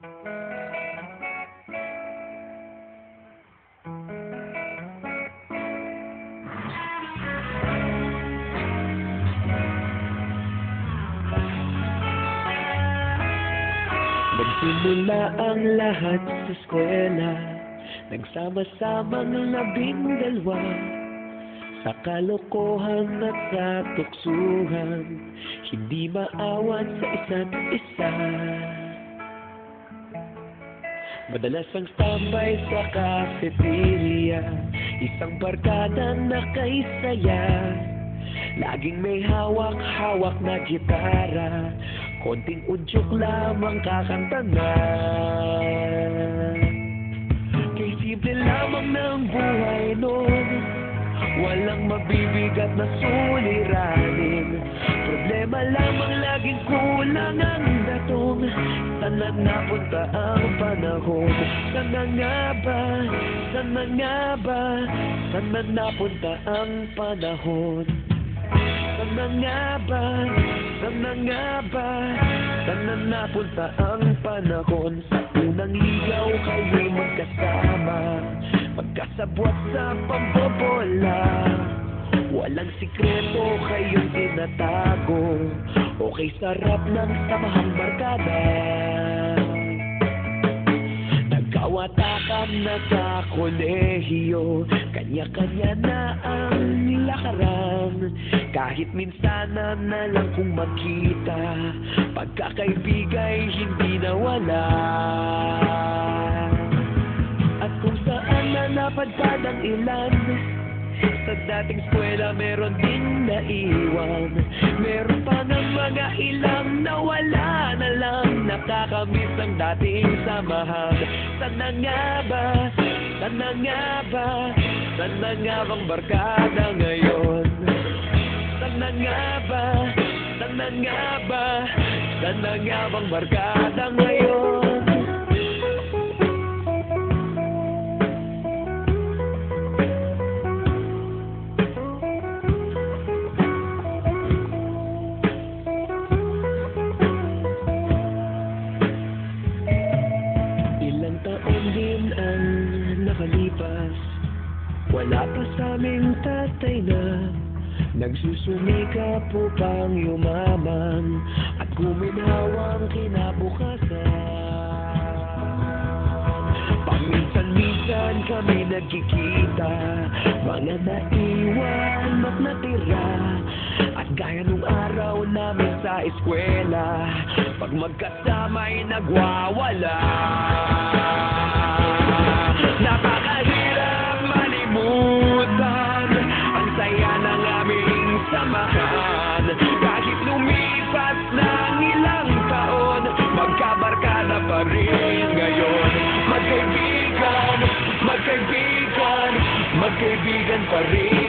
Nagsimula ang lahat sa eskwela, nagsama-samang 12 sa kalokohan at sa tuksuhan, hindi maawat sa isa't isa. Madalas ang tambay sa cafeteria, isang barkada na kay saya, laging may hawak-hawak na gitara, konting udyok lamang kakanta na. Kay simple lamang ng buhay nun, walang mabibigat na suliranin, problema lamang laging kulang ang datong. Saan na napunta ang panahon? Saan na nga ba? Saan na nga ba? Saan na napunta ang panahon? Saan na nga ba? Saan na nga ba? Saan na napunta ang panahon? Sa unang ligaw kayo'y magkasama, magkasabwat sa pambobola, walang sikreto kayong tinatago, okay sarap ng samahang barkada. Nagkawatakam na sa kolehiyo, kanya-kanya na ang lakaran, kahit minsan na lang kung magkita, pagkakaibigay hindi nawala. At kung saan na napadpad ang ilan, sa dating eskwela meron din naiwan, meron pa ng mga ilang nawala na lang, nakakamiss ang dating samahan. Saan na nga ba? Saan na nga ba? Saan na nga bang barkada ngayon? Saan na nga ba? Saan na nga ba? Saan na nga bang barkada ngayon? Ilang taon din ang nakalipas, wala pa sa aming tatay na nagsusumikap upang yumaman at guminhawang kinabukasan. Paminsan-minsan kami nagkikita, mga naiwan at natira, at gaya nung araw namin sa eskwela, pag magkasama'y nagwawala. Napakahirap malimutan ang saya ng aming samahan, kahit lumipas ng ilang taon, magkabarkada pa rin ngayon. Magkaibigan, magkaibigan, magkaibigan pa rin